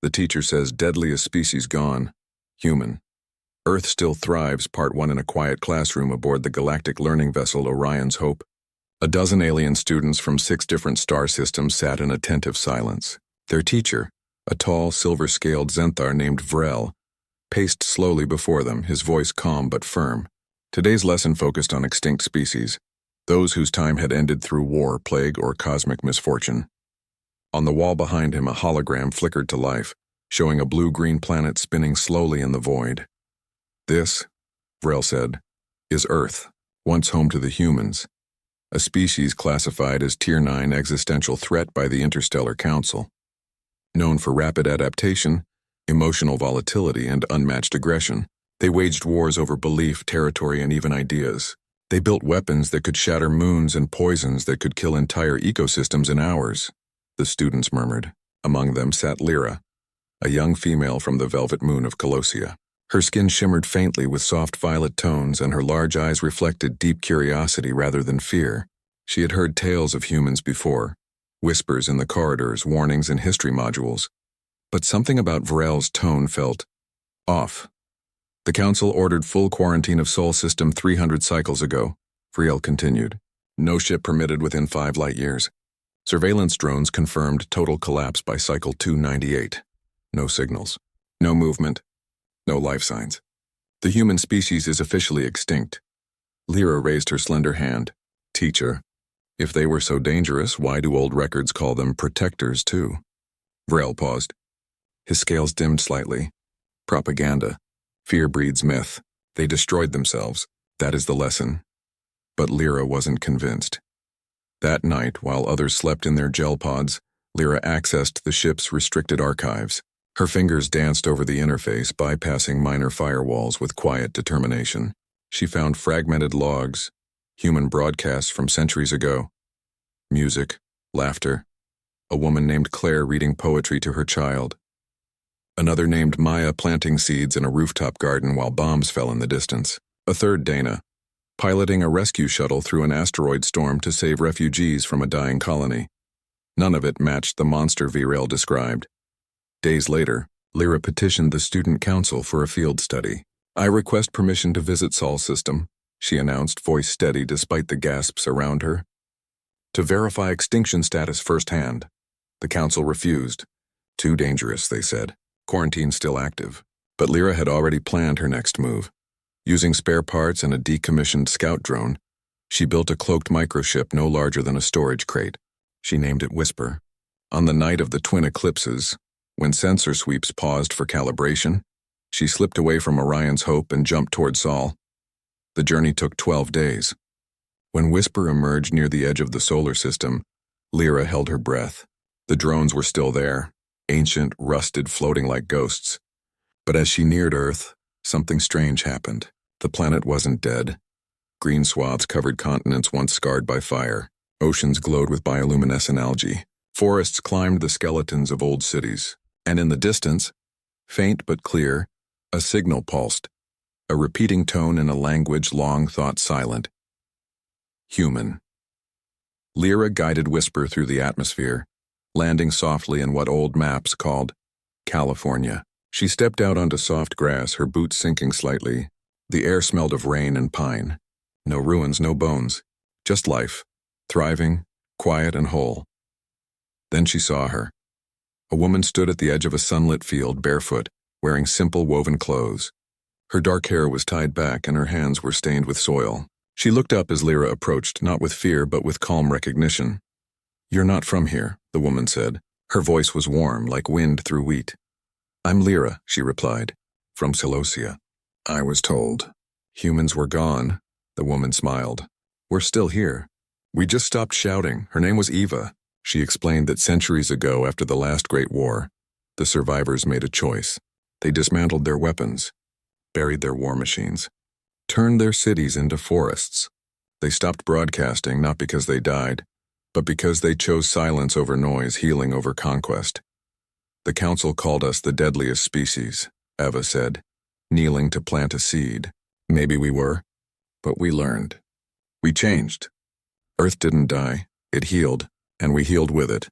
The teacher says deadliest species gone. Human. Earth still thrives, Part 1 in a quiet classroom aboard the galactic learning vessel Orion's Hope. A dozen alien students from 6 different star systems sat in attentive silence. Their teacher, a tall, silver-scaled Zenthar named Vrel, paced slowly before them, his voice calm but firm. Today's lesson focused on extinct species, those whose time had ended through war, plague, or cosmic misfortune. On the wall behind him, a hologram flickered to life, showing a blue-green planet spinning slowly in the void. This, Vrel said, is Earth, once home to the humans, a species classified as Tier 9 existential threat by the Interstellar Council. Known for rapid adaptation, emotional volatility, and unmatched aggression, they waged wars over belief, territory, and even ideas. They built weapons that could shatter moons and poisons that could kill entire ecosystems in hours, the students murmured. Among them sat Lyra, a young female from the velvet moon of Colossia. Her skin shimmered faintly with soft violet tones, and her large eyes reflected deep curiosity rather than fear. She had heard tales of humans before, whispers in the corridors, warnings in history modules. But something about Vrel's tone felt off. The Council ordered full quarantine of Sol System 300 cycles ago, Vrel continued. No ship permitted within 5 light years. Surveillance drones confirmed total collapse by cycle 298. No signals. No movement. No life signs. The human species is officially extinct. Lyra raised her slender hand. Teacher, if they were so dangerous, why do old records call them protectors too? Vrel paused. His scales dimmed slightly. Propaganda. Fear breeds myth. They destroyed themselves. That is the lesson. But Lyra wasn't convinced. That night, while others slept in their gel pods, Lyra accessed the ship's restricted archives. Her fingers danced over the interface, bypassing minor firewalls with quiet determination. She found fragmented logs, human broadcasts from centuries ago. Music, laughter. A woman named Claire reading poetry to her child. Another named Maya planting seeds in a rooftop garden while bombs fell in the distance. A third Dana, piloting a rescue shuttle through an asteroid storm to save refugees from a dying colony. None of it matched the monster Vrel described. Days later, Lyra petitioned the Student Council for a field study. I request permission to visit Sol System, she announced, voice steady despite the gasps around her. To verify extinction status firsthand. The Council refused. Too dangerous, they said. Quarantine still active. But Lyra had already planned her next move. Using spare parts and a decommissioned scout drone, she built a cloaked microship no larger than a storage crate. She named it Whisper. On the night of the twin eclipses, when sensor sweeps paused for calibration, she slipped away from Orion's Hope and jumped toward Sol. The journey took 12 days. When Whisper emerged near the edge of the solar system, Lyra held her breath. The drones were still there, ancient, rusted, floating like ghosts. But as she neared Earth, something strange happened. The planet wasn't dead. Green swaths covered continents once scarred by fire. Oceans glowed with bioluminescent algae. Forests climbed the skeletons of old cities. And in the distance, faint but clear, a signal pulsed, a repeating tone in a language long thought silent. Human. Lyra guided Whisper through the atmosphere, landing softly in what old maps called California. She stepped out onto soft grass, her boots sinking slightly. The air smelled of rain and pine. No ruins, no bones. Just life. Thriving, quiet and whole. Then she saw her. A woman stood at the edge of a sunlit field, barefoot, wearing simple woven clothes. Her dark hair was tied back and her hands were stained with soil. She looked up as Lyra approached, not with fear but with calm recognition. You're not from here, the woman said. Her voice was warm, like wind through wheat. I'm Lyra, she replied, from Colossia. I was told. Humans were gone, the woman smiled. We're still here. We just stopped shouting. Her name was Eva. She explained that centuries ago, after the last Great War, the survivors made a choice. They dismantled their weapons, buried their war machines, turned their cities into forests. They stopped broadcasting not because they died, but because they chose silence over noise, healing over conquest. The Council called us the deadliest species, Eva said, kneeling to plant a seed. Maybe we were, but we learned. We changed. Earth didn't die, it healed. And we healed with it.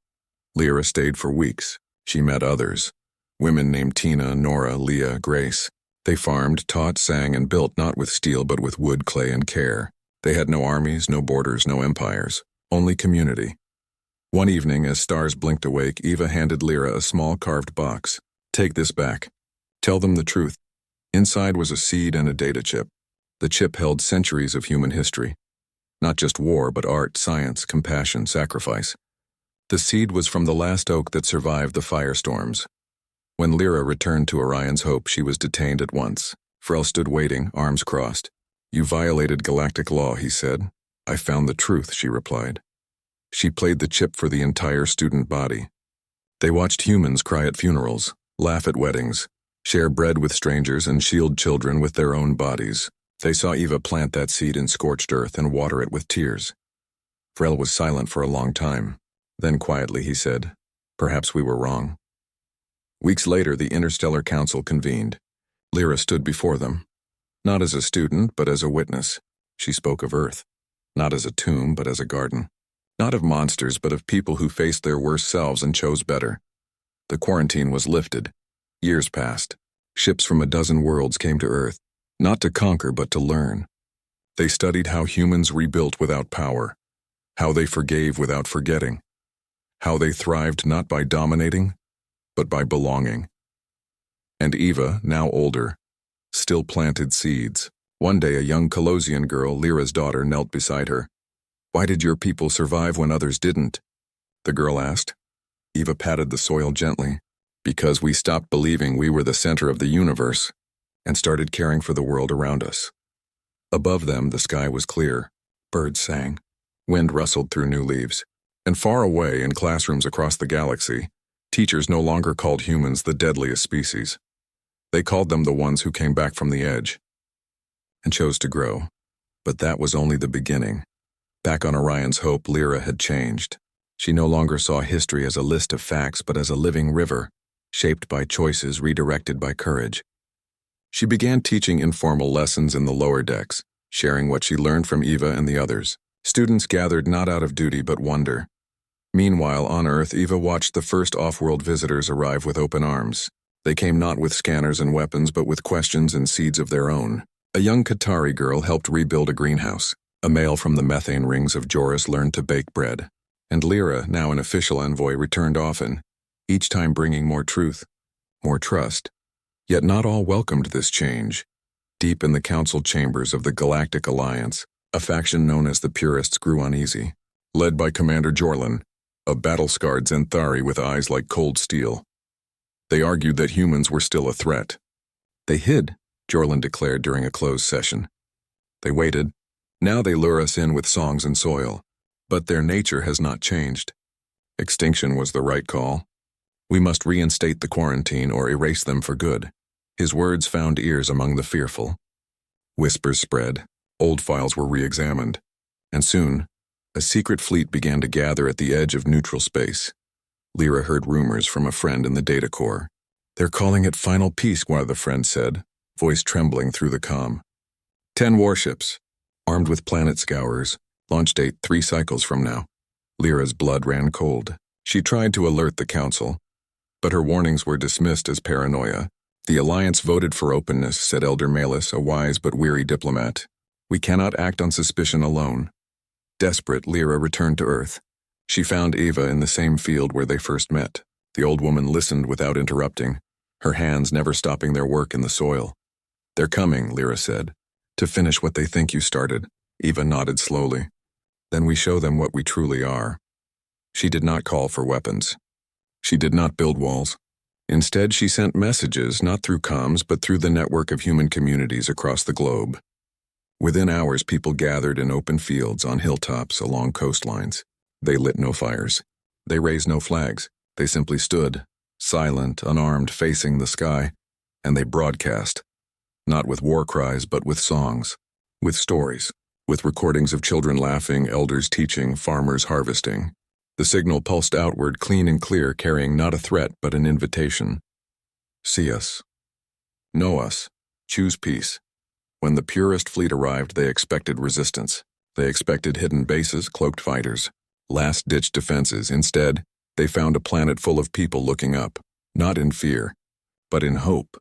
Lyra stayed for weeks. She met others. Women named Tina, Nora, Leah, Grace. They farmed, taught, sang, and built not with steel but with wood, clay, and care. They had no armies, no borders, no empires, only community. One evening, as stars blinked awake, Eva handed Lyra a small carved box. Take this back. Tell them the truth. Inside was a seed and a data chip. The chip held centuries of human history. Not just war, but art, science, compassion, sacrifice. The seed was from the last oak that survived the firestorms. When Lyra returned to Orion's Hope, she was detained at once. Frel stood waiting, arms crossed. You violated galactic law, he said. I found the truth, she replied. She played the chip for the entire student body. They watched humans cry at funerals, laugh at weddings, share bread with strangers, and shield children with their own bodies. They saw Eva plant that seed in scorched earth and water it with tears. Frel was silent for a long time. Then quietly he said, Perhaps we were wrong. Weeks later, the Interstellar Council convened. Lyra stood before them. Not as a student, but as a witness. She spoke of Earth. Not as a tomb, but as a garden. Not of monsters, but of people who faced their worst selves and chose better. The quarantine was lifted. Years passed. Ships from a dozen worlds came to Earth, not to conquer, but to learn. They studied how humans rebuilt without power, how they forgave without forgetting, how they thrived not by dominating, but by belonging. And Eva, now older, still planted seeds. One day, a young Colossian girl, Lyra's daughter, knelt beside her. Why did your people survive when others didn't? The girl asked. Eva patted the soil gently. Because we stopped believing we were the center of the universe and started caring for the world around us. Above them, the sky was clear. Birds sang. Wind rustled through new leaves. And far away, in classrooms across the galaxy, teachers no longer called humans the deadliest species. They called them the ones who came back from the edge and chose to grow. But that was only the beginning. Back on Orion's Hope, Lyra had changed. She no longer saw history as a list of facts, but as a living river, shaped by choices, redirected by courage. She began teaching informal lessons in the lower decks, sharing what she learned from Eva and the others. Students gathered not out of duty but wonder. Meanwhile, on Earth, Eva watched the first off-world visitors arrive with open arms. They came not with scanners and weapons, but with questions and seeds of their own. A young Qatari girl helped rebuild a greenhouse. A male from the methane rings of Joris learned to bake bread. And Lyra, now an official envoy, returned often, each time bringing more truth, more trust. Yet not all welcomed this change. Deep in the council chambers of the Galactic Alliance, a faction known as the Purists grew uneasy. Led by Commander Jorlin, a battle-scarred Zenthari with eyes like cold steel. They argued that humans were still a threat. They hid, Jorlin declared during a closed session. They waited. Now they lure us in with songs and soil. But their nature has not changed. Extinction was the right call. We must reinstate the quarantine or erase them for good. His words found ears among the fearful. Whispers spread. Old files were re-examined. And soon, a secret fleet began to gather at the edge of neutral space. Lyra heard rumors from a friend in the data core. They're calling it Final Peace, one of the friends said, voice trembling through the comm. 10 warships, armed with planet scourers, launch date 3 cycles from now. Lyra's blood ran cold. She tried to alert the council, but her warnings were dismissed as paranoia. The Alliance voted for openness, said Elder Malus, a wise but weary diplomat. We cannot act on suspicion alone. Desperate, Lyra returned to Earth. She found Eva in the same field where they first met. The old woman listened without interrupting, her hands never stopping their work in the soil. They're coming, Lyra said, to finish what they think you started. Eva nodded slowly. Then we show them what we truly are. She did not call for weapons. She did not build walls. Instead, she sent messages, not through comms, but through the network of human communities across the globe. Within hours, people gathered in open fields, on hilltops, along coastlines. They lit no fires. They raised no flags. They simply stood, silent, unarmed, facing the sky, and they broadcast, not with war cries, but with songs, with stories, with recordings of children laughing, elders teaching, farmers harvesting. The signal pulsed outward, clean and clear, carrying not a threat, but an invitation. See us. Know us. Choose peace. When the Purist fleet arrived, they expected resistance. They expected hidden bases, cloaked fighters, last-ditch defenses. Instead, they found a planet full of people looking up, not in fear, but in hope.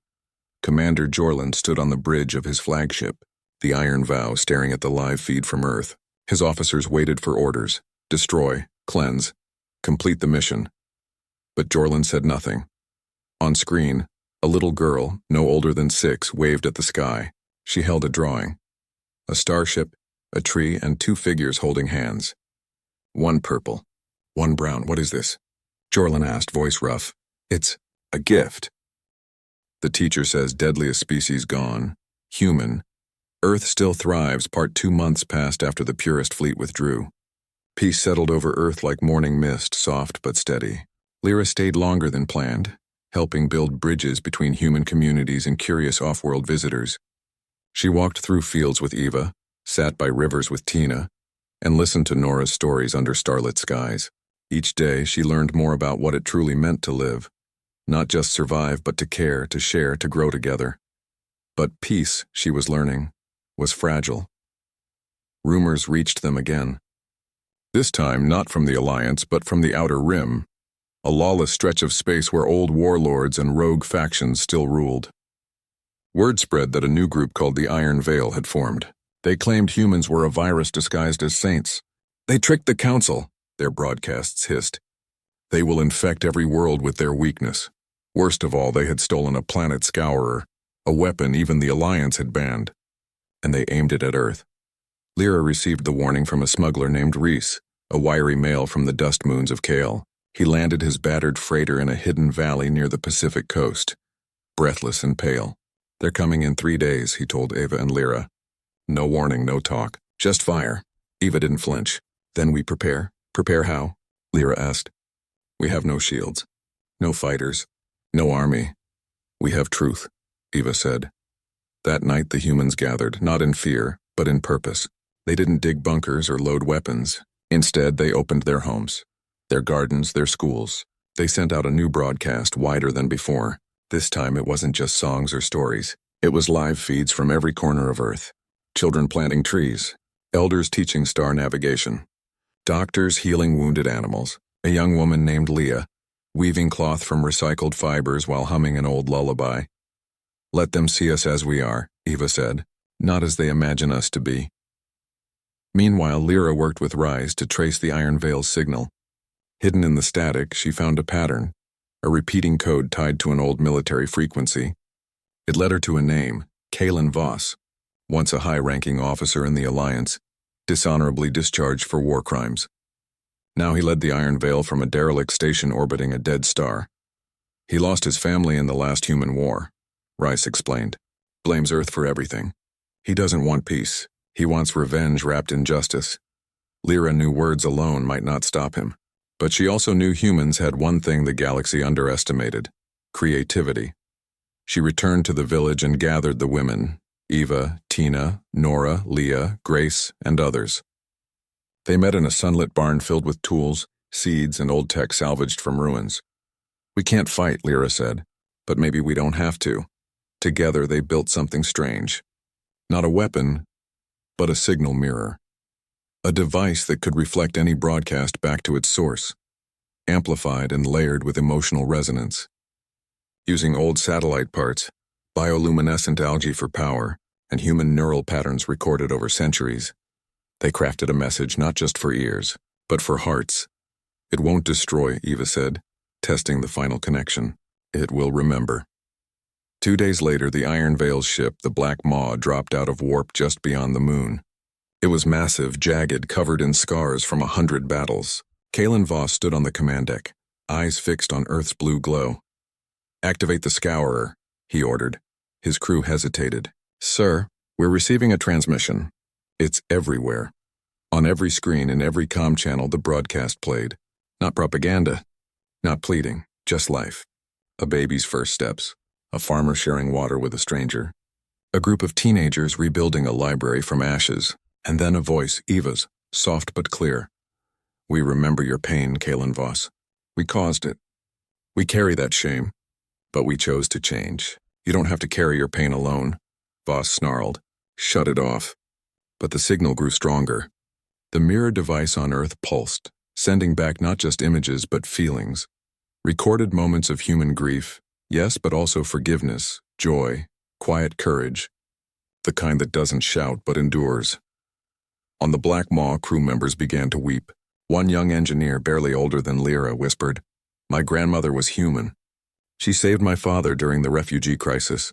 Commander Jorland stood on the bridge of his flagship, the Iron Vow, staring at the live feed from Earth. His officers waited for orders: destroy, cleanse, complete the mission. But Jorland said nothing. On screen, a little girl, no older than 6, waved at the sky. She held a drawing: a starship, a tree, and 2 figures holding hands. One purple, one brown. What is this? Jorland asked, voice rough. It's a gift. The teacher says deadliest species gone. Human. Earth still thrives. Part 2 months passed after the purest fleet withdrew. Peace settled over Earth like morning mist, soft but steady. Lyra stayed longer than planned, helping build bridges between human communities and curious off-world visitors. She walked through fields with Eva, sat by rivers with Tina, and listened to Nora's stories under starlit skies. Each day, she learned more about what it truly meant to live. Not just survive, but to care, to share, to grow together. But peace, she was learning, was fragile. Rumors reached them again. This time, not from the Alliance, but from the Outer Rim, a lawless stretch of space where old warlords and rogue factions still ruled. Word spread that a new group called the Iron Veil had formed. They claimed humans were a virus disguised as saints. They tricked the Council, their broadcasts hissed. They will infect every world with their weakness. Worst of all, they had stolen a planet scourer, a weapon even the Alliance had banned. And they aimed it at Earth. Lyra received the warning from a smuggler named Reese, a wiry male from the dust moons of Kale. He landed his battered freighter in a hidden valley near the Pacific coast, breathless and pale. They're coming in 3 days, he told Eva and Lyra. No warning, no talk, just fire. Eva didn't flinch. Then we prepare. Prepare how? Lyra asked. We have no shields, no fighters, no army. We have truth, Eva said. That night the humans gathered, not in fear, but in purpose. They didn't dig bunkers or load weapons. Instead, they opened their homes, their gardens, their schools. They sent out a new broadcast, wider than before. This time it wasn't just songs or stories. It was live feeds from every corner of Earth. Children planting trees, elders teaching star navigation, doctors healing wounded animals, a young woman named Leah, weaving cloth from recycled fibers while humming an old lullaby. Let them see us as we are, Eva said, not as they imagine us to be. Meanwhile, Lyra worked with Rise to trace the Iron Veil's signal. Hidden in the static, she found a pattern, a repeating code tied to an old military frequency. It led her to a name, Kalen Voss, once a high-ranking officer in the Alliance, dishonorably discharged for war crimes. Now he led the Iron Veil from a derelict station orbiting a dead star. He lost his family in the last human war, Rice explained. Blames Earth for everything. He doesn't want peace. He wants revenge wrapped in justice. Lyra knew words alone might not stop him. But she also knew humans had one thing the galaxy underestimated: creativity. She returned to the village and gathered the women, Eva, Tina, Nora, Leah, Grace, and others. They met in a sunlit barn filled with tools, seeds, and old tech salvaged from ruins. We can't fight, Lyra said, but maybe we don't have to. Together they built something strange. Not a weapon, but a signal mirror. A device that could reflect any broadcast back to its source, amplified and layered with emotional resonance. Using old satellite parts, bioluminescent algae for power, and human neural patterns recorded over centuries, they crafted a message not just for ears, but for hearts. It won't destroy, Eva said, testing the final connection. It will remember. 2 days later, the Iron Veil's ship, the Black Maw, dropped out of warp just beyond the moon. It was massive, jagged, covered in scars from 100 battles. Kalen Voss stood on the command deck, eyes fixed on Earth's blue glow. Activate the scourer, he ordered. His crew hesitated. Sir, we're receiving a transmission. It's everywhere. On every screen, in every comm channel, the broadcast played. Not propaganda, not pleading, just life. A baby's first steps, a farmer sharing water with a stranger, a group of teenagers rebuilding a library from ashes, and then a voice, Eva's, soft but clear. We remember your pain, Kalen Voss. We caused it. We carry that shame, but we chose to change. You don't have to carry your pain alone, Voss snarled. Shut it off. But the signal grew stronger. The mirror device on Earth pulsed, sending back not just images but feelings. Recorded moments of human grief, Yes, but also forgiveness, joy, quiet courage, the kind that doesn't shout but endures. On the Black Maw, crew members began to weep. One young engineer, barely older than Lyra, whispered, "My grandmother was human. She saved my father during the refugee crisis."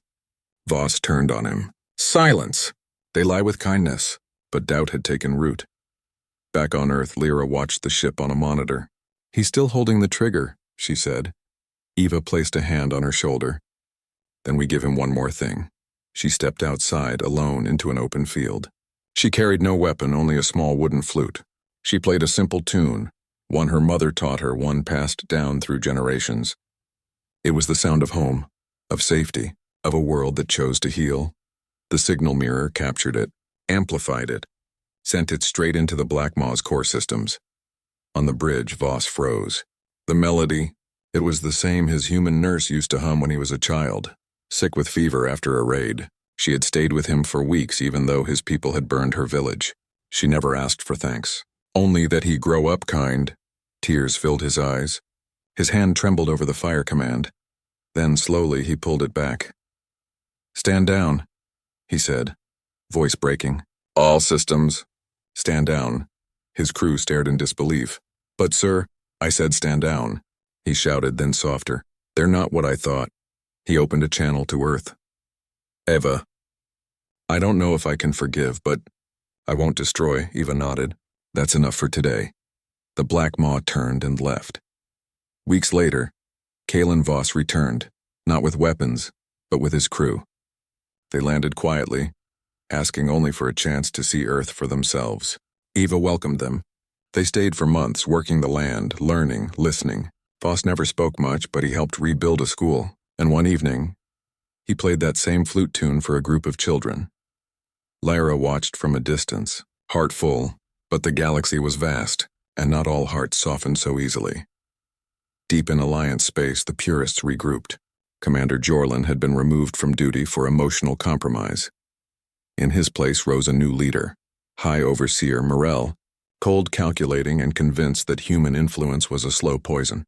Voss turned on him. "Silence! They lie with kindness." But doubt had taken root. Back on Earth, Lyra watched the ship on a monitor. "He's still holding the trigger," she said. Eva placed a hand on her shoulder. "Then we give him one more thing." She stepped outside, alone, into an open field. She carried no weapon, only a small wooden flute. She played a simple tune, one her mother taught her, one passed down through generations. It was the sound of home, of safety, of a world that chose to heal. The signal mirror captured it, amplified it, sent it straight into the Black Maw's core systems. On the bridge, Voss froze. The melody, it was the same his human nurse used to hum when he was a child, sick with fever after a raid. She had stayed with him for weeks even though his people had burned her village. She never asked for thanks. Only that he grow up kind. Tears filled his eyes. His hand trembled over the fire command. Then slowly he pulled it back. "Stand down," he said, voice breaking. "All systems, stand down." His crew stared in disbelief. "But sir," I said, "stand down." He shouted, then softer. "They're not what I thought." He opened a channel to Earth. "Eva, I don't know if I can forgive, but I won't destroy," Eva nodded. "That's enough for today." The Black Maw turned and left. Weeks later, Kalen Voss returned, not with weapons, but with his crew. They landed quietly, asking only for a chance to see Earth for themselves. Eva welcomed them. They stayed for months, working the land, learning, listening. Voss never spoke much, but he helped rebuild a school, and one evening, he played that same flute tune for a group of children. Lyra watched from a distance, heart full, but the galaxy was vast, and not all hearts softened so easily. Deep in Alliance space, the purists regrouped. Commander Jorlin had been removed from duty for emotional compromise. In his place rose a new leader, High Overseer Morel, cold, calculating, and convinced that human influence was a slow poison.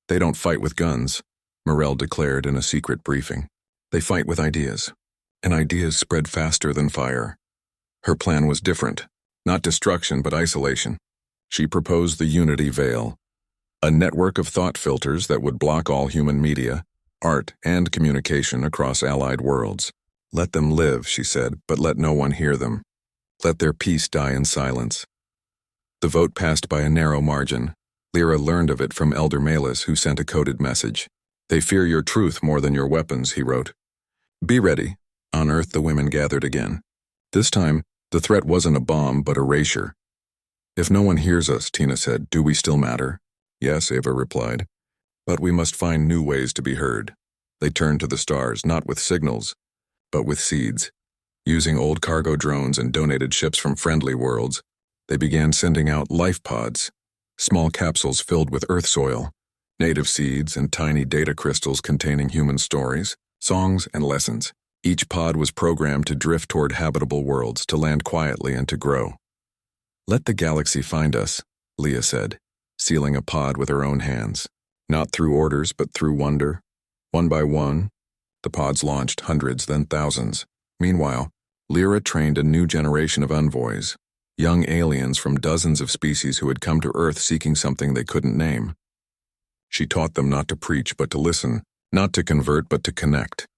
"They don't fight with guns," Morel declared in a secret briefing. "They fight with ideas, and ideas spread faster than fire." Her plan was different, not destruction but isolation. She proposed the Unity Veil, a network of thought filters that would block all human media, art, and communication across allied worlds. "Let them live," she said, "but let no one hear them. Let their peace die in silence." The vote passed by a narrow margin. Lyra learned of it from Elder Malus, who sent a coded message. "They fear your truth more than your weapons," he wrote. "Be ready." On Earth, the women gathered again. This time, the threat wasn't a bomb, but erasure. "If no one hears us," Tina said, "do we still matter?" "Yes," Eva replied. "But we must find new ways to be heard." They turned to the stars, not with signals, but with seeds. Using old cargo drones and donated ships from friendly worlds, they began sending out life pods, small capsules filled with earth soil, native seeds, and tiny data crystals containing human stories, songs, and lessons. Each pod was programmed to drift toward habitable worlds, to land quietly and to grow. "Let the galaxy find us," Leah said, sealing a pod with her own hands. Not through orders, but through wonder. One by one, the pods launched, hundreds, then thousands. Meanwhile, Lyra trained a new generation of envoys, young aliens from dozens of species who had come to Earth seeking something they couldn't name. She taught them not to preach, but to listen, not to convert, but to connect.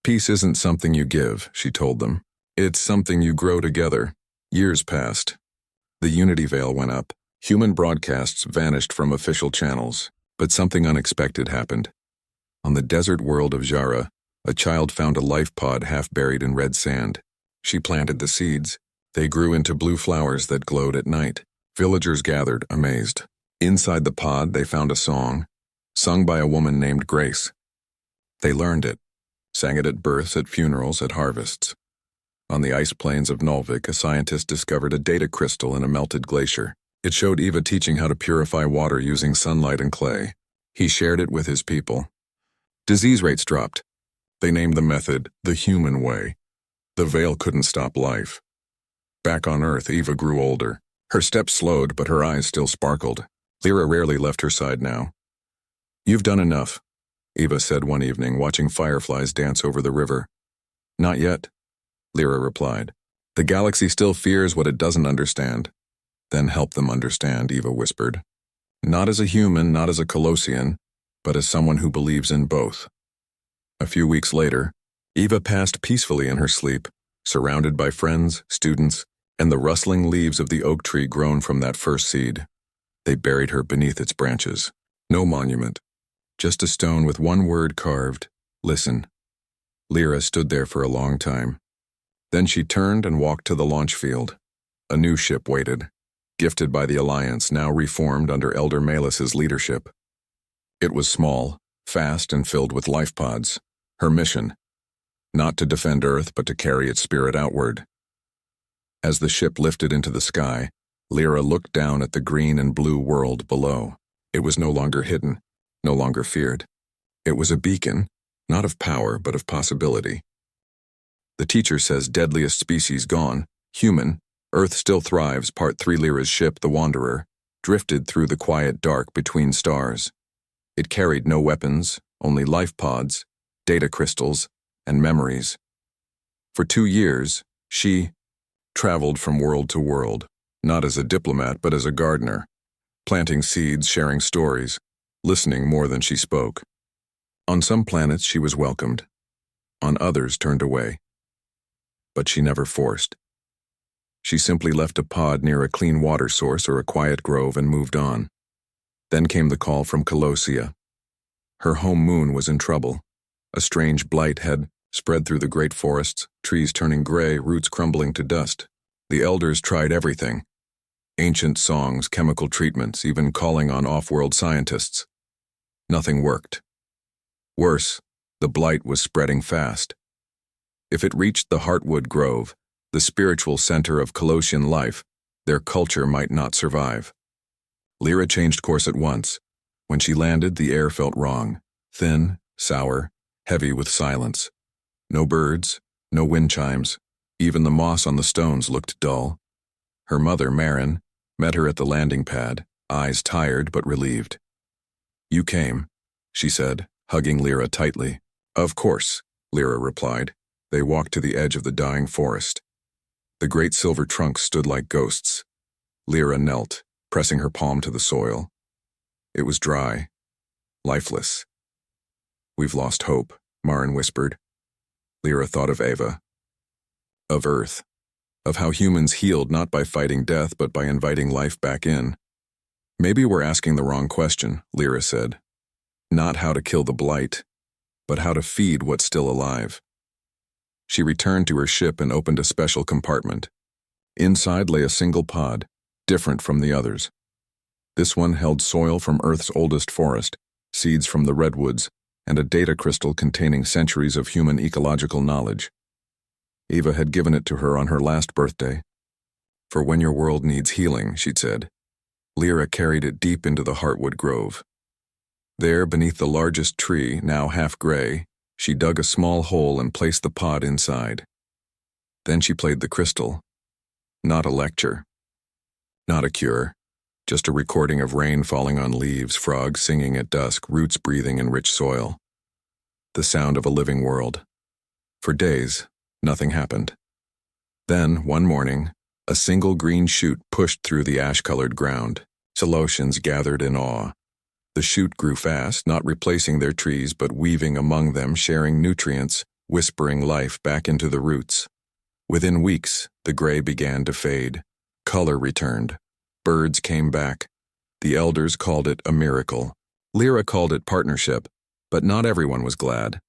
"Peace isn't something you give," she told them. "It's something you grow together." Years passed. The Unity Veil went up. Human broadcasts vanished from official channels, but something unexpected happened. On the desert world of Jara, a child found a life pod half buried in red sand. She planted the seeds. They grew into blue flowers that glowed at night. Villagers gathered, amazed. Inside the pod, they found a song, sung by a woman named Grace. They learned it, sang it at births, at funerals, at harvests. On the ice plains of Nulvik, a scientist discovered a data crystal in a melted glacier. It showed Eva teaching how to purify water using sunlight and clay. He shared it with his people. Disease rates dropped. They named the method the human way. The veil couldn't stop life. Back on Earth, Eva grew older. Her steps slowed, but her eyes still sparkled. Lyra rarely left her side now. "You've done enough. Eva said one evening, watching fireflies dance over the river. Not yet, Lyra replied. The galaxy still fears what it doesn't understand. Then help them understand, Eva whispered. Not as a human, not as a Colossian, but as someone who believes in both. A few weeks later, Eva passed peacefully in her sleep, surrounded by friends, students, and the rustling leaves of the oak tree grown from that first seed. They buried her beneath its branches. No monument, just a stone with one word carved, listen. Lyra stood there for a long time. Then she turned and walked to the launch field. A new ship waited, gifted by the Alliance, now reformed under Elder Malis's leadership. It was small, fast, and filled with life pods. Her mission, not to defend Earth, but to carry its spirit outward. As the ship lifted into the sky, Lyra looked down at the green and blue world below. It was no longer hidden, no longer feared. It was a beacon, not of power, but of possibility. The teacher says deadliest species gone, human, Earth still thrives. Part 3. Lyra's ship, the Wanderer, drifted through the quiet dark between stars. It carried no weapons, only life pods, data crystals, and memories. For 2 years, she traveled from world to world, not as a diplomat but as a gardener, planting seeds, sharing stories, listening more than she spoke. On some planets she was welcomed, on others turned away. But she never forced. She simply left a pod near a clean water source or a quiet grove and moved on. Then came the call from Colossia. Her home moon was in trouble. A strange blight had spread through the great forests, trees turning gray, roots crumbling to dust. The elders tried everything. Ancient songs, chemical treatments, even calling on off-world scientists. Nothing worked. Worse, the blight was spreading fast. If it reached the Heartwood Grove, the spiritual center of Colossian life, their culture might not survive. Lyra changed course at once. When she landed, the air felt wrong, thin, sour, heavy with silence. No birds, no wind chimes. Even the moss on the stones looked dull. Her mother, Marin, met her at the landing pad, eyes tired but relieved. You came, she said, hugging Lyra tightly. Of course, Lyra replied. They walked to the edge of the dying forest. The great silver trunks stood like ghosts. Lyra knelt, pressing her palm to the soil. It was dry, lifeless. We've lost hope, Marin whispered. Lyra thought of Eva, of Earth, of how humans healed not by fighting death but by inviting life back in. Maybe we're asking the wrong question, Lyra said. Not how to kill the blight, but how to feed what's still alive. She returned to her ship and opened a special compartment. Inside lay a single pod, different from the others. This one held soil from Earth's oldest forest, seeds from the redwoods, and a data crystal containing centuries of human ecological knowledge. Eva had given it to her on her last birthday. For when your world needs healing, she'd said. Lyra carried it deep into the Heartwood Grove. There, beneath the largest tree, now half gray, she dug a small hole and placed the pod inside. Then she played the crystal. Not a lecture. Not a cure. Just a recording of rain falling on leaves, frogs singing at dusk, roots breathing in rich soil. The sound of a living world. For days, nothing happened. Then, one morning, a single green shoot pushed through the ash-colored ground. Colossians gathered in awe. The shoot grew fast, not replacing their trees but weaving among them, sharing nutrients, whispering life back into the roots. Within weeks, the gray began to fade. Color returned. Birds came back. The elders called it a miracle. Lyra called it partnership, but not everyone was glad.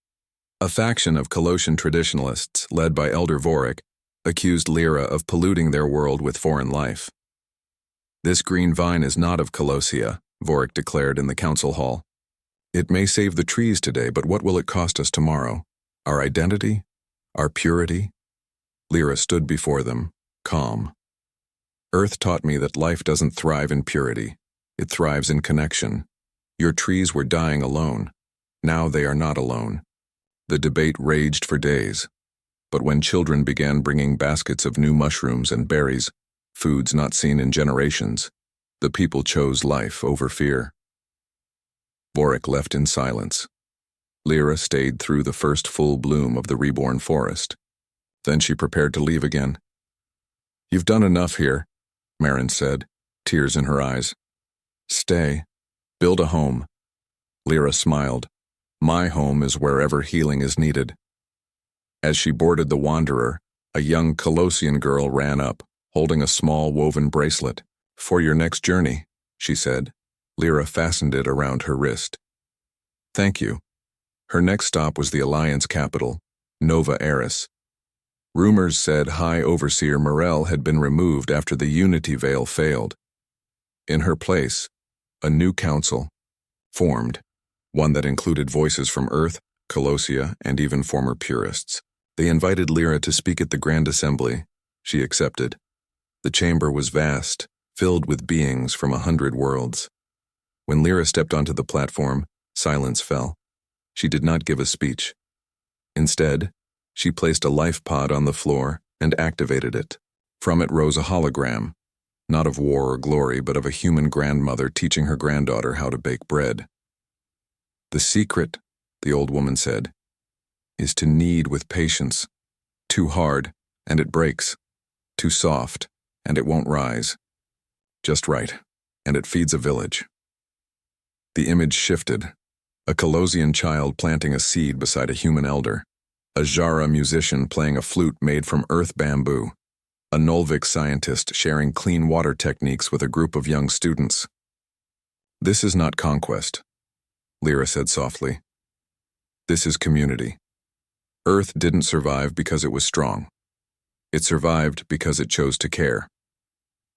A faction of Colossian traditionalists, led by Elder Vorik, accused Lyra of polluting their world with foreign life. This green vine is not of Colossia, Vorik declared in the council hall. It may save the trees today, but what will it cost us tomorrow? Our identity? Our purity? Lyra stood before them, calm. Earth taught me that life doesn't thrive in purity. It thrives in connection. Your trees were dying alone. Now they are not alone. The debate raged for days. But when children began bringing baskets of new mushrooms and berries, foods not seen in generations, the people chose life over fear. Vorik left in silence. Lyra stayed through the first full bloom of the reborn forest. Then she prepared to leave again. "You've done enough here," Marin said, tears in her eyes. "Stay. Build a home." Lyra smiled. "My home is wherever healing is needed." As she boarded the Wanderer, a young Colossian girl ran up, holding a small woven bracelet. "For your next journey," she said. Lyra fastened it around her wrist. "Thank you." Her next stop was the Alliance capital, Nova Eris. Rumors said High Overseer Morel had been removed after the Unity Veil failed. In her place, a new council formed, one that included voices from Earth, Colossia, and even former purists. They invited Lyra to speak at the Grand Assembly. She accepted. The chamber was vast, filled with beings from 100 worlds. When Lyra stepped onto the platform, silence fell. She did not give a speech. Instead, she placed a life pod on the floor and activated it. From it rose a hologram, not of war or glory, but of a human grandmother teaching her granddaughter how to bake bread. "The secret," the old woman said, "is to knead with patience. Too hard, and it breaks. Too soft, and it won't rise. Just right, and it feeds a village." The image shifted. A Colossian child planting a seed beside a human elder. A Jara musician playing a flute made from earth bamboo. A Nolvik scientist sharing clean water techniques with a group of young students. "This is not conquest," Lyra said softly. "This is community. Earth didn't survive because it was strong. It survived because it chose to care."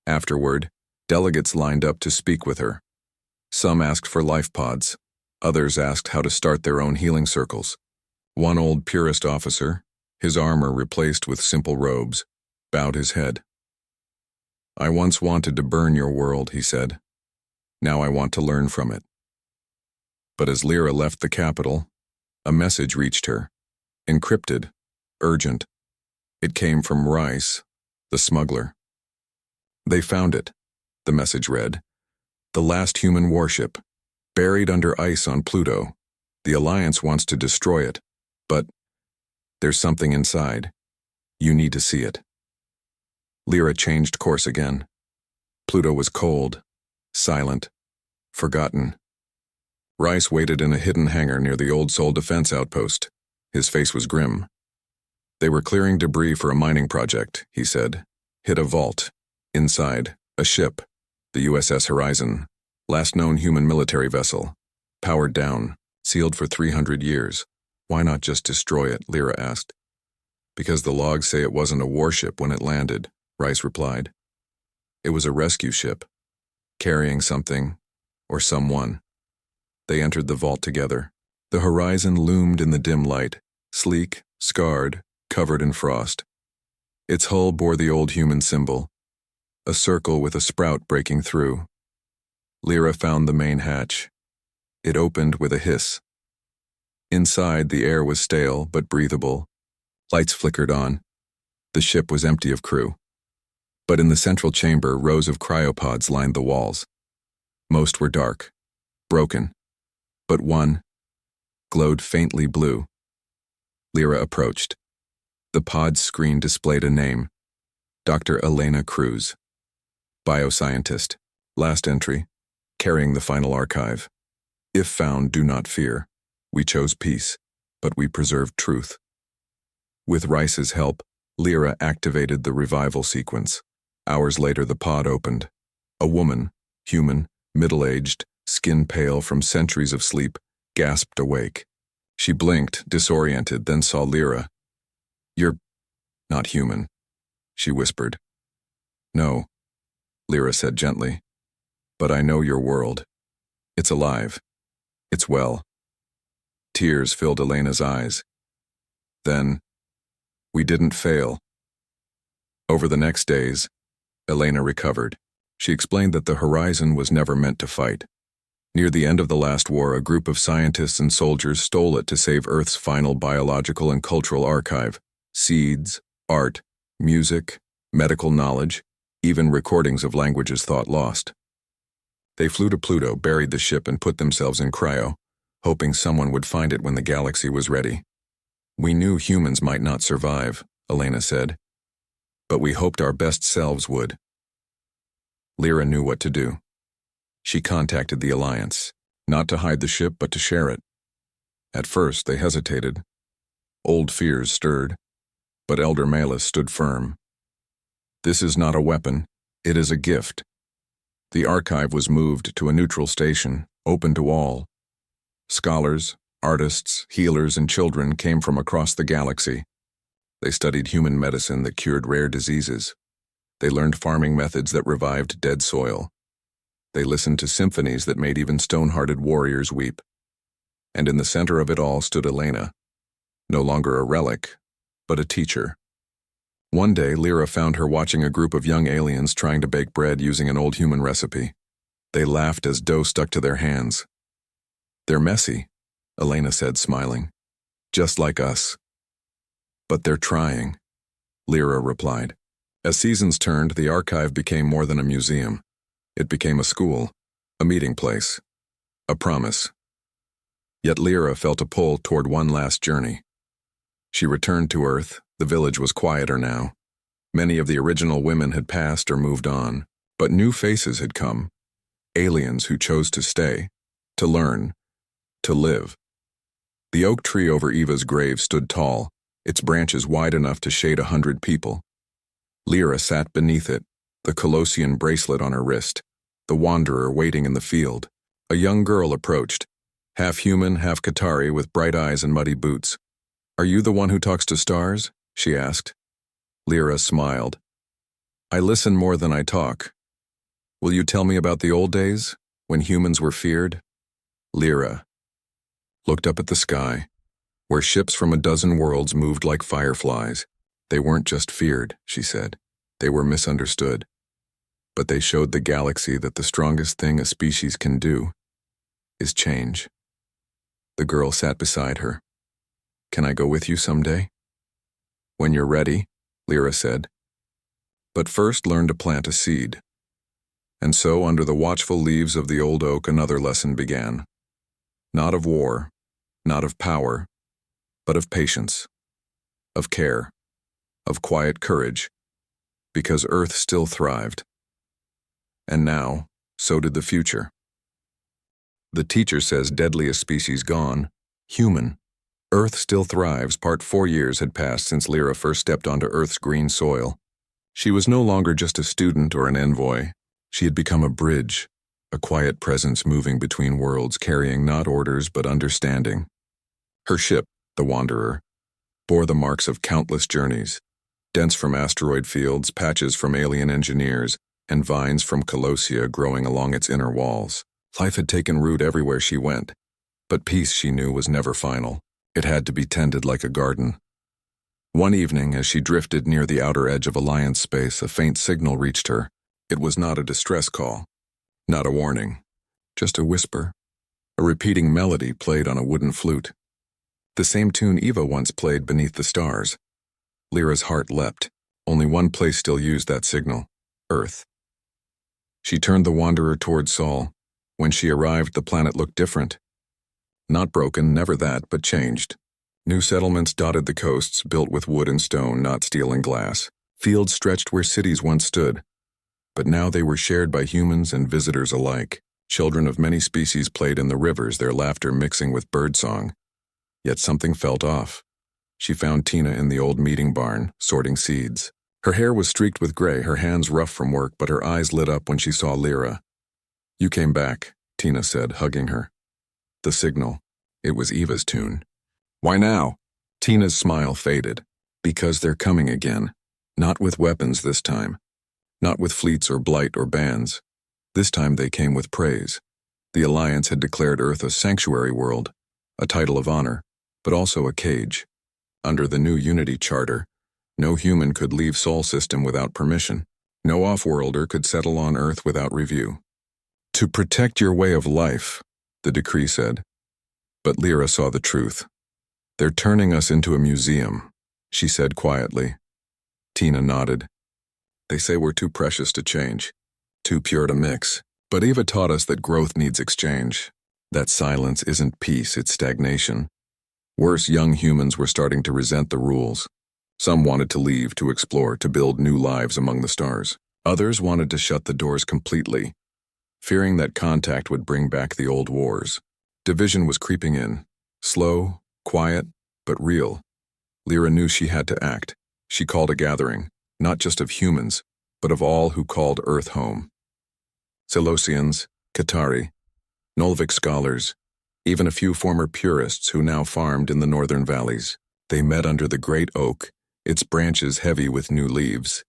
Afterward, delegates lined up to speak with her. Some asked for life pods. Others asked how to start their own healing circles. One old purist officer, his armor replaced with simple robes, bowed his head. "I once wanted to burn your world," he said. "Now I want to learn from it." But as Lyra left the capital, a message reached her. Encrypted, urgent. It came from Rice, the smuggler. "They found it," the message read. "The last human warship, buried under ice on Pluto. The Alliance wants to destroy it, but there's something inside. You need to see it." Lyra changed course again. Pluto was cold, silent, forgotten. Rice waited in a hidden hangar near the Old Soul Defense Outpost. His face was grim. "They were clearing debris for a mining project," he said. "Hit a vault. Inside, a ship, the USS Horizon, last known human military vessel. Powered down, sealed for 300 years. Why not just destroy it?" Lyra asked. "Because the logs say it wasn't a warship when it landed," Rice replied. "It was a rescue ship, carrying something, or someone." They entered the vault together. The Horizon loomed in the dim light, sleek, scarred, covered in frost. Its hull bore the old human symbol, a circle with a sprout breaking through. Lyra found the main hatch. It opened with a hiss. Inside, the air was stale but breathable. Lights flickered on. The ship was empty of crew. But in the central chamber, rows of cryopods lined the walls. Most were dark, broken, but one glowed faintly blue. Lyra approached. The pod's screen displayed a name: Dr. Elena Cruz. Bioscientist. Last entry. Carrying the final archive. "If found, do not fear. We chose peace, but we preserved truth." With Rice's help, Lyra activated the revival sequence. Hours later, the pod opened. A woman, human, middle-aged, skin pale from centuries of sleep, gasped awake. She blinked, disoriented, then saw Lyra. "You're not human," she whispered. "No," Lyra said gently. "But I know your world. It's alive. It's well." Tears filled Elena's eyes. Then, "We didn't fail." Over the next days, Elena recovered. She explained that the Horizon was never meant to fight. Near the end of the last war, a group of scientists and soldiers stole it to save Earth's final biological and cultural archive: seeds, art, music, medical knowledge, even recordings of languages thought lost. They flew to Pluto, buried the ship, and put themselves in cryo, hoping someone would find it when the galaxy was ready. We knew humans might not survive, Elena said, but we hoped our best selves would. Lyra knew what to do. She contacted the Alliance, not to hide the ship but to share it. At first they hesitated. Old fears stirred, but Elder Malus stood firm. This is not a weapon, it is a gift. The archive was moved to a neutral station, open to all. Scholars, artists, healers, and children came from across the galaxy. They studied human medicine that cured rare diseases. They learned farming methods that revived dead soil. They listened to symphonies that made even stone-hearted warriors weep. And in the center of it all stood Elena, no longer a relic, but a teacher. One day, Lyra found her watching a group of young aliens trying to bake bread using an old human recipe. They laughed as dough stuck to their hands. "They're messy," Elena said, smiling. "Just like us." "But they're trying," Lyra replied. As seasons turned, the archive became more than a museum. It became a school, a meeting place, a promise. Yet Lyra felt a pull toward one last journey. She returned to Earth. The village was quieter now. Many of the original women had passed or moved on, but new faces had come. Aliens who chose to stay, to learn, to live. The oak tree over Eva's grave stood tall, its branches wide enough to shade 100 people. Lyra sat beneath it, the Colossian bracelet on her wrist, the wanderer waiting in the field. A young girl approached, half human, half Qatari, with bright eyes and muddy boots. "Are you the one who talks to stars?" she asked. Lyra smiled. "I listen more than I talk. Will you tell me about the old days, when humans were feared?" Lyra looked up at the sky, where ships from a dozen worlds moved like fireflies. "They weren't just feared," she said. "They were misunderstood. But they showed the galaxy that the strongest thing a species can do is change." The girl sat beside her. "Can I go with you someday?" "When you're ready," Lyra said. "But first learn to plant a seed." And so, under the watchful leaves of the old oak, another lesson began. Not of war, not of power, but of patience, of care, of quiet courage, because Earth still thrived. And now, so did the future. The teacher says deadliest species gone, human. Earth still thrives. Part 4 years had passed since Lyra first stepped onto Earth's green soil. She was no longer just a student or an envoy. She had become a bridge, a quiet presence moving between worlds, carrying not orders but understanding. Her ship, the Wanderer, bore the marks of countless journeys, dents from asteroid fields, patches from alien engineers, and vines from Colossia growing along its inner walls. Life had taken root everywhere she went, but peace, she knew, was never final. It had to be tended like a garden. One evening, as she drifted near the outer edge of Alliance space, a faint signal reached her. It was not a distress call, not a warning, just a whisper. A repeating melody played on a wooden flute. The same tune Eva once played beneath the stars. Lyra's heart leapt. Only one place still used that signal: Earth. She turned the Wanderer toward Sol. When she arrived, the planet looked different. Not broken, never that, but changed. New settlements dotted the coasts, built with wood and stone, not steel and glass. Fields stretched where cities once stood. But now they were shared by humans and visitors alike. Children of many species played in the rivers, their laughter mixing with birdsong. Yet something felt off. She found Tina in the old meeting barn, sorting seeds. Her hair was streaked with gray, her hands rough from work, but her eyes lit up when she saw Lyra. "You came back," Tina said, hugging her. The signal. It was Eva's tune. "Why now?" Tina's smile faded. "Because they're coming again. Not with weapons this time. Not with fleets or blight or bans. This time they came with praise. The Alliance had declared Earth a sanctuary world, a title of honor, but also a cage. Under the new Unity Charter, no human could leave Sol System without permission. No off-worlder could settle on Earth without review. "To protect your way of life," the decree said. But Lyra saw the truth. "They're turning us into a museum," she said quietly. Tina nodded. "They say we're too precious to change, too pure to mix. But Eva taught us that growth needs exchange. That silence isn't peace, it's stagnation. Worse, young humans were starting to resent the rules. Some wanted to leave, to explore, to build new lives among the stars. Others wanted to shut the doors completely, fearing that contact would bring back the old wars. Division was creeping in, slow, quiet, but real. Lyra knew she had to act. She called a gathering, not just of humans, but of all who called Earth home. Selosians, Qatari, Nolvik scholars, even a few former purists who now farmed in the northern valleys. They met under the great oak, its branches heavy with new leaves.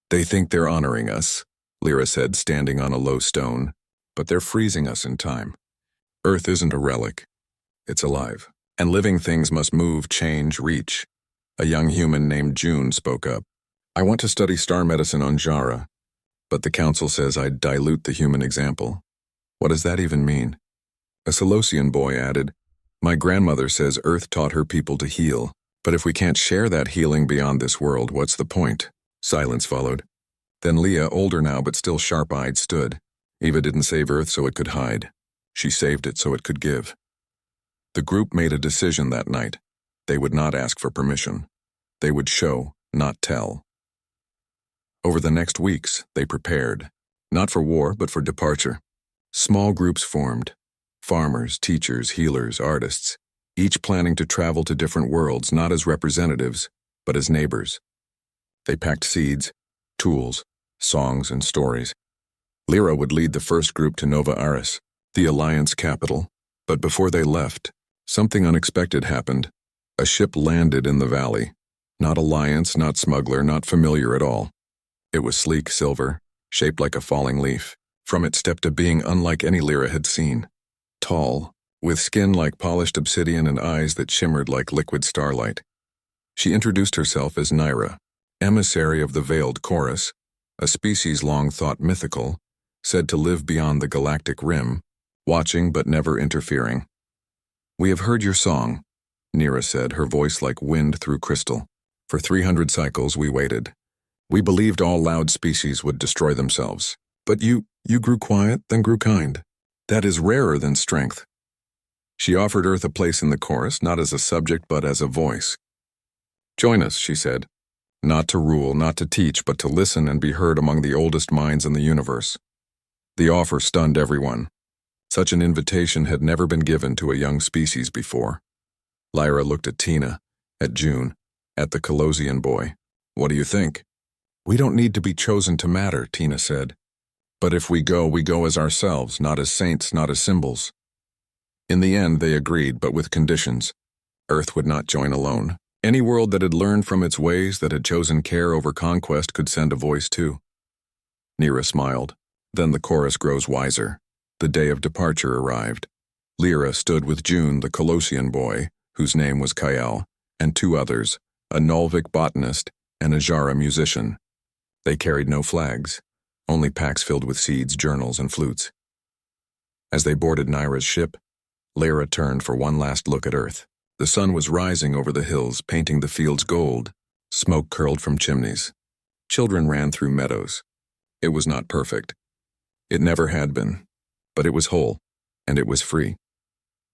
"They think they're honoring us," Lyra said, standing on a low stone, "but they're freezing us in time. Earth isn't a relic. It's alive. And living things must move, change, reach." A young human named June spoke up. "I want to study star medicine on Jara, but the council says I'd dilute the human example." "What does that even mean?" A Selosian boy added, "My grandmother says Earth taught her people to heal, but if we can't share that healing beyond this world, what's the point?" Silence followed. Then Leah, older now but still sharp-eyed, stood. Eva didn't save Earth so it could hide. She saved it so it could give. The group made a decision that night. They would not ask for permission. They would show, not tell. Over the next weeks, they prepared, not for war, but for departure. Small groups formed. Farmers, teachers, healers, artists, each planning to travel to different worlds, not as representatives, but as neighbors. They packed seeds, tools, songs, and stories. Lyra would lead the first group to Nova Aris, the Alliance capital, but before they left, something unexpected happened. A ship landed in the valley. Not Alliance, not smuggler, not familiar at all. It was sleek silver, shaped like a falling leaf. From it stepped a being unlike any Lyra had seen. Tall, with skin like polished obsidian and eyes that shimmered like liquid starlight. She introduced herself as Naira, emissary of the Veiled Chorus, a species long thought mythical, said to live beyond the galactic rim, watching but never interfering. "We have heard your song," Nira said, her voice like wind through crystal. "For 300 cycles we waited. We believed all loud species would destroy themselves. But you grew quiet, then grew kind. That is rarer than strength." She offered Earth a place in the chorus, not as a subject but as a voice. "Join us," she said. "Not to rule, not to teach, but to listen and be heard among the oldest minds in the universe." The offer stunned everyone. Such an invitation had never been given to a young species before. Lyra looked at Tina, at June, at the Colossian boy. "What do you think?" "We don't need to be chosen to matter," Tina said. "But if we go as ourselves, not as saints, not as symbols." In the end, they agreed, but with conditions. Earth would not join alone. Any world that had learned from its ways, that had chosen care over conquest, could send a voice too. Nira smiled. Then the chorus grows wiser. The day of departure arrived. Lyra stood with June, the Colossian boy, whose name was Kael, and two others, a Nolvik botanist and a Jara musician. They carried no flags, only packs filled with seeds, journals, and flutes. As they boarded Naira's ship, Lyra turned for one last look at Earth. The sun was rising over the hills, painting the fields gold. Smoke curled from chimneys. Children ran through meadows. It was not perfect. It never had been. But it was whole, and it was free.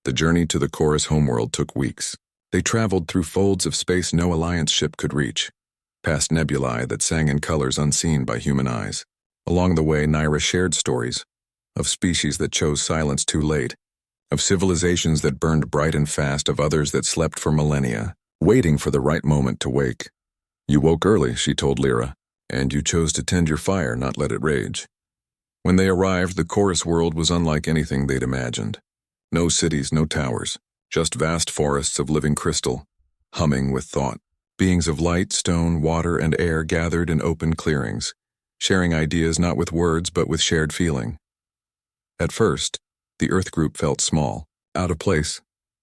The journey to the chorus homeworld took weeks. They traveled through folds of space no Alliance ship could reach, past nebulae that sang in colors unseen by human eyes. Along the way, Naira shared stories of species that chose silence too late, of civilizations that burned bright and fast, of others that slept for millennia, waiting for the right moment to wake. "You woke early," she told Lyra, "and you chose to tend your fire, not let it rage." When they arrived, the chorus world was unlike anything they'd imagined. No cities, no towers, just vast forests of living crystal, humming with thought. Beings of light, stone, water, and air gathered in open clearings, sharing ideas not with words but with shared feeling. At first, the Earth group felt small, out of place.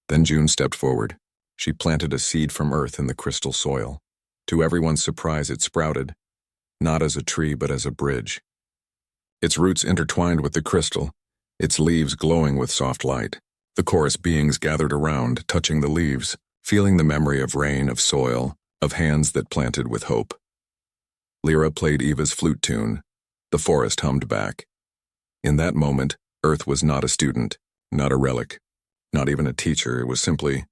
Then June stepped forward. She planted a seed from Earth in the crystal soil. To everyone's surprise, it sprouted, not as a tree but as a bridge. Its roots intertwined with the crystal, its leaves glowing with soft light. The chorus beings gathered around, touching the leaves, feeling the memory of rain, of soil, of hands that planted with hope. Lyra played Eva's flute tune. The forest hummed back. In that moment, Earth was not a student. Not a relic. Not even a teacher. It was simply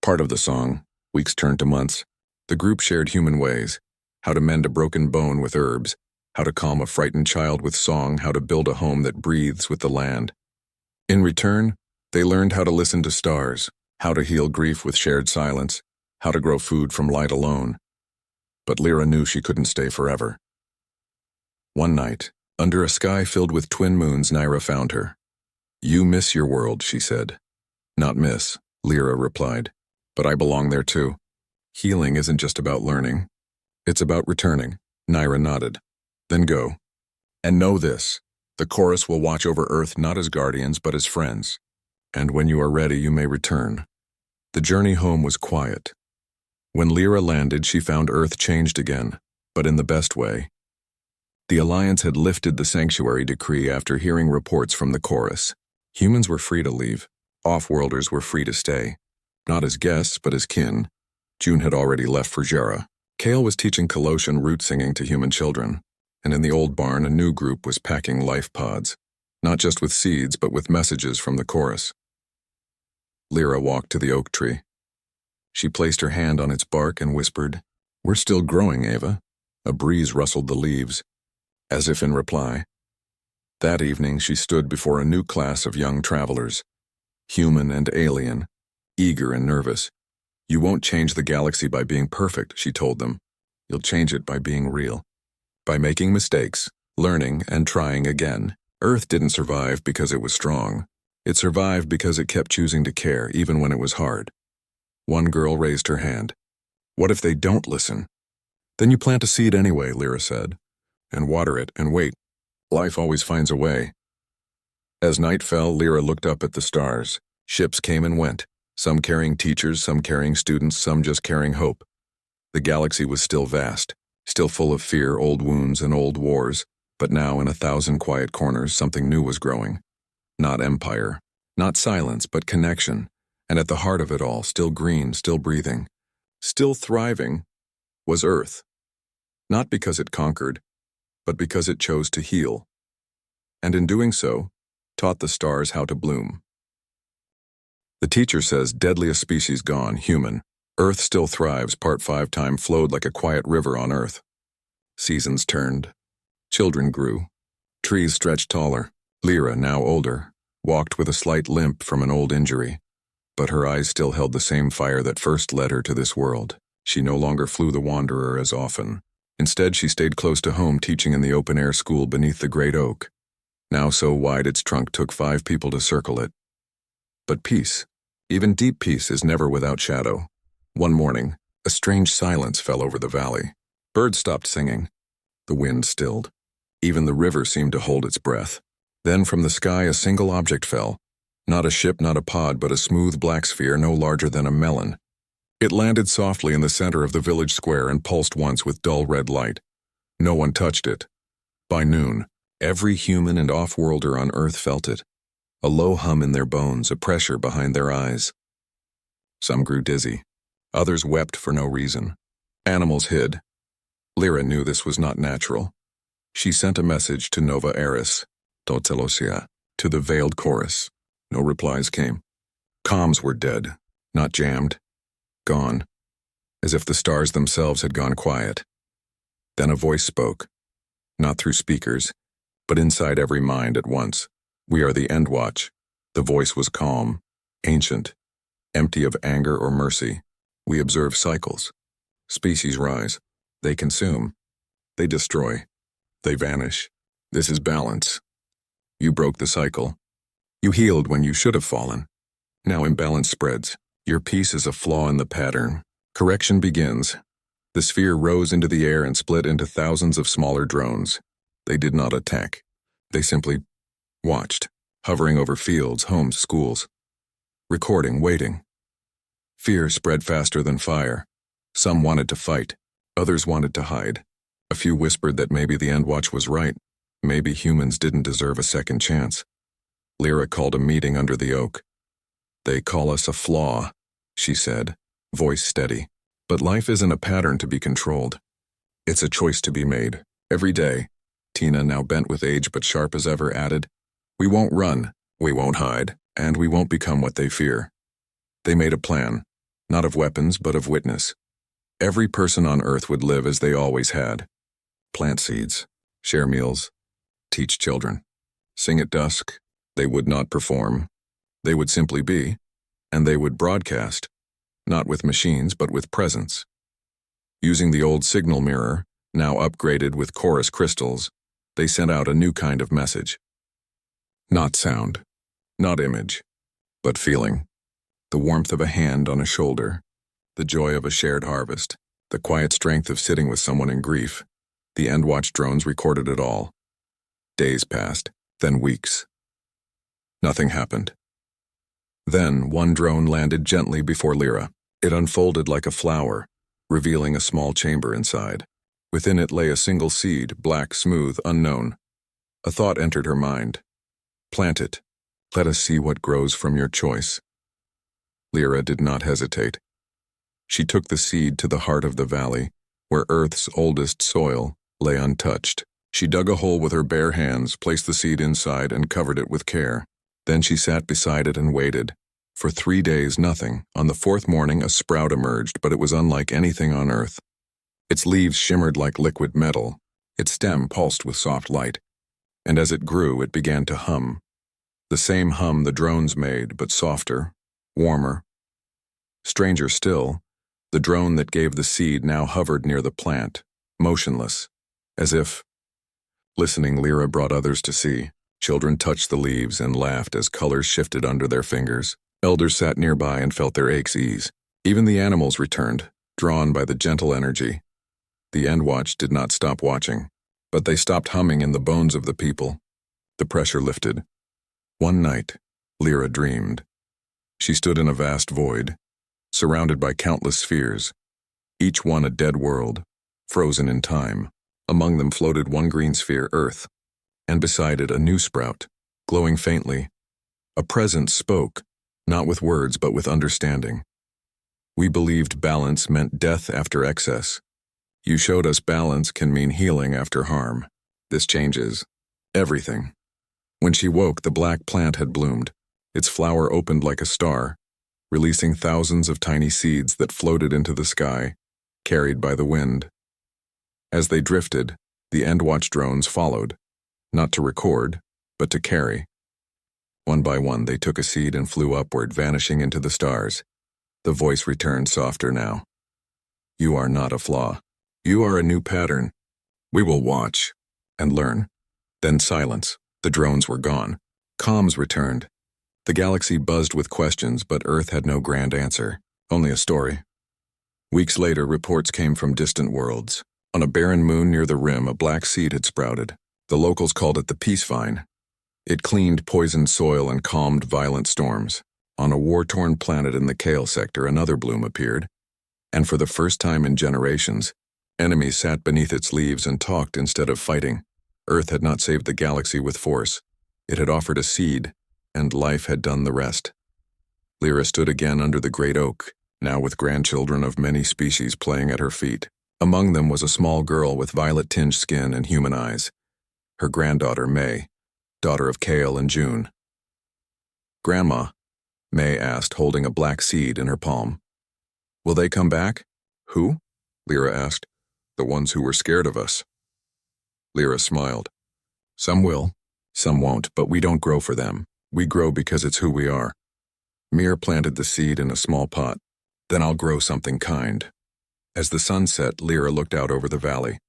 part of the song. Weeks turned to months. The group shared human ways. How to mend a broken bone with herbs. How to calm a frightened child with song. How to build a home that breathes with the land. In return, they learned how to listen to stars. How to heal grief with shared silence. How to grow food from light alone. But Lyra knew she couldn't stay forever. One night, under a sky filled with twin moons, Nyra found her. "You miss your world," she said. "Not miss," Lyra replied. "But I belong there too. Healing isn't just about learning. It's about returning." Nyra nodded. "Then go. And know this, the chorus will watch over Earth not as guardians but as friends. And when you are ready, you may return." The journey home was quiet. When Lyra landed, she found Earth changed again, but in the best way. The Alliance had lifted the sanctuary decree after hearing reports from the chorus. Humans were free to leave. Off-worlders were free to stay. Not as guests, but as kin. June had already left for Jera. Kale was teaching Colossian root singing to human children. And in the old barn, a new group was packing life pods. Not just with seeds, but with messages from the chorus. Lyra walked to the oak tree. She placed her hand on its bark and whispered, "We're still growing, Ava." A breeze rustled the leaves, as if in reply. That evening, she stood before a new class of young travelers, human and alien, eager and nervous. "You won't change the galaxy by being perfect," she told them. "You'll change it by being real. By making mistakes, learning, and trying again." Earth didn't survive because it was strong. It survived because it kept choosing to care, even when it was hard. One girl raised her hand. "What if they don't listen?" "Then you plant a seed anyway," Lyra said. "And water it, and wait. Life always finds a way." As night fell, Lyra looked up at the stars. Ships came and went, some carrying teachers, some carrying students, some just carrying hope. The galaxy was still vast, still full of fear, old wounds, and old wars, but now in 1,000 quiet corners, something new was growing. Not empire, not silence, but connection. And at the heart of it all, still green, still breathing, still thriving, was Earth. Not because it conquered, but because it chose to heal. And in doing so, taught the stars how to bloom. The teacher says, "Deadliest species gone, human. Earth still thrives." Part 5. Time flowed like a quiet river on Earth. Seasons turned. Children grew. Trees stretched taller. Lyra, now older, walked with a slight limp from an old injury. But her eyes still held the same fire that first led her to this world. She no longer flew the wanderer as often. Instead, she stayed close to home, teaching in the open-air school beneath the great oak. Now so wide its trunk took 5 people to circle it. But peace, even deep peace, is never without shadow. One morning, a strange silence fell over the valley. Birds stopped singing. The wind stilled. Even the river seemed to hold its breath. Then from the sky a single object fell. Not a ship, not a pod, but a smooth black sphere no larger than a melon. It landed softly in the center of the village square and pulsed once with dull red light. No one touched it. By noon, every human and off-worlder on Earth felt it. A low hum in their bones, a pressure behind their eyes. Some grew dizzy. Others wept for no reason. Animals hid. Lyra knew this was not natural. She sent a message to Nova Eris, Totelosia, to the veiled chorus. No replies came. Comms were dead, not jammed. Gone. As if the stars themselves had gone quiet. Then a voice spoke. Not through speakers, but inside every mind at once. "We are the End Watch." The voice was calm, ancient, empty of anger or mercy. "We observe cycles. Species rise. They consume. They destroy. They vanish. This is balance. You broke the cycle. You healed when you should have fallen. Now imbalance spreads. Your piece is a flaw in the pattern. Correction begins." The sphere rose into the air and split into thousands of smaller drones. They did not attack. They simply watched, hovering over fields, homes, schools. Recording, waiting. Fear spread faster than fire. Some wanted to fight. Others wanted to hide. A few whispered that maybe the End Watch was right. Maybe humans didn't deserve a second chance. Lyra called a meeting under the oak. "They call us a flaw," she said, voice steady. "But life isn't a pattern to be controlled. It's a choice to be made, every day." Tina, now bent with age but sharp as ever, added, "We won't run. We won't hide, and we won't become what they fear. They made a plan, not of weapons, but of witness. Every person on Earth would live as they always had. Plant seeds, share meals, teach children. Sing at dusk. They would not perform. They would simply be, and they would broadcast, not with machines, but with presence. Using the old signal mirror, now upgraded with chorus crystals, they sent out a new kind of message. Not sound, not image, but feeling. The warmth of a hand on a shoulder, the joy of a shared harvest, the quiet strength of sitting with someone in grief. The Endwatch drones recorded it all. Days passed, then weeks. Nothing happened. Then one drone landed gently before Lyra. It unfolded like a flower, revealing a small chamber inside. Within it lay a single seed, black, smooth, unknown. A thought entered her mind. Plant it. Let us see what grows from your choice. Lyra did not hesitate. She took the seed to the heart of the valley, where Earth's oldest soil lay untouched. She dug a hole with her bare hands, placed the seed inside, and covered it with care. Then she sat beside it and waited. For 3 days, nothing. On the 4th morning, a sprout emerged, but it was unlike anything on Earth. Its leaves shimmered like liquid metal. Its stem pulsed with soft light. And as it grew, it began to hum. The same hum the drones made, but softer, warmer. Stranger still, the drone that gave the seed now hovered near the plant, motionless, as if. Listening, Lyra brought others to see. Children touched the leaves and laughed as colors shifted under their fingers. Elders sat nearby and felt their aches ease. Even the animals returned, drawn by the gentle energy. The Endwatch did not stop watching, but they stopped humming in the bones of the people. The pressure lifted. One night, Lyra dreamed. She stood in a vast void, surrounded by countless spheres, each one a dead world, frozen in time. Among them floated one green sphere, Earth, and beside it a new sprout, glowing faintly. A presence spoke, not with words but with understanding. We believed balance meant death after excess. You showed us balance can mean healing after harm. This changes everything. When she woke, the black plant had bloomed. Its flower opened like a star, releasing thousands of tiny seeds that floated into the sky, carried by the wind. As they drifted, the Endwatch drones followed, not to record, but to carry. One by one, they took a seed and flew upward, vanishing into the stars. The voice returned softer now. You are not a flaw. You are a new pattern. We will watch and learn. Then silence. The drones were gone. Comms returned. The galaxy buzzed with questions, but Earth had no grand answer, only a story. Weeks later, reports came from distant worlds. On a barren moon near the rim, a black seed had sprouted. The locals called it the Peace Vine. It cleaned poisoned soil and calmed violent storms. On a war-torn planet in the Kale sector, another bloom appeared. And for the first time in generations, enemies sat beneath its leaves and talked instead of fighting. Earth had not saved the galaxy with force. It had offered a seed, and life had done the rest. Lyra stood again under the great oak, now with grandchildren of many species playing at her feet. Among them was a small girl with violet-tinged skin and human eyes. Her granddaughter, May, daughter of Kale and June. Grandma, May asked, holding a black seed in her palm. Will they come back? Who? Lyra asked. The ones who were scared of us. Lyra smiled. Some will, some won't, but we don't grow for them. We grow because it's who we are. Mir planted the seed in a small pot. Then I'll grow something kind. As the sun set, Lyra looked out over the valley.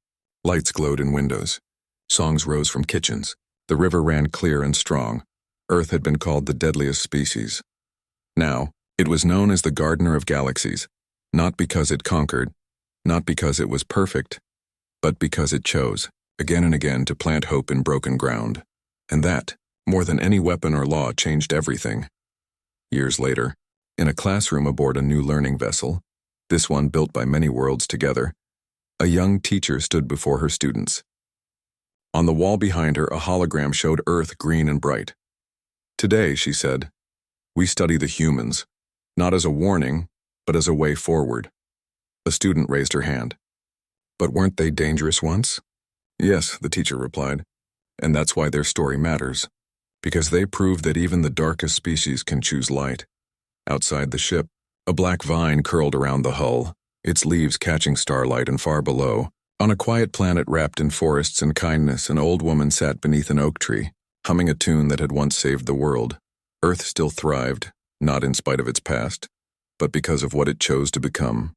Lights glowed in windows. Songs rose from kitchens. The river ran clear and strong. Earth had been called the deadliest species. Now, it was known as the Gardener of Galaxies, not because it conquered, not because it was perfect, but because it chose, again and again, to plant hope in broken ground. And that, more than any weapon or law, changed everything. Years later, in a classroom aboard a new learning vessel, this one built by many worlds together, a young teacher stood before her students. On the wall behind her, a hologram showed Earth green and bright. Today, she said, we study the humans, not as a warning, but as a way forward. A student raised her hand. But weren't they dangerous once? Yes, the teacher replied, and that's why their story matters. because they proved that even the darkest species can choose light. Outside the ship, a black vine curled around the hull, its leaves catching starlight, and far below, on a quiet planet wrapped in forests and kindness, an old woman sat beneath an oak tree, humming a tune that had once saved the world. Earth still thrived, not in spite of its past, but because of what it chose to become.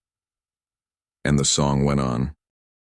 And the song went on.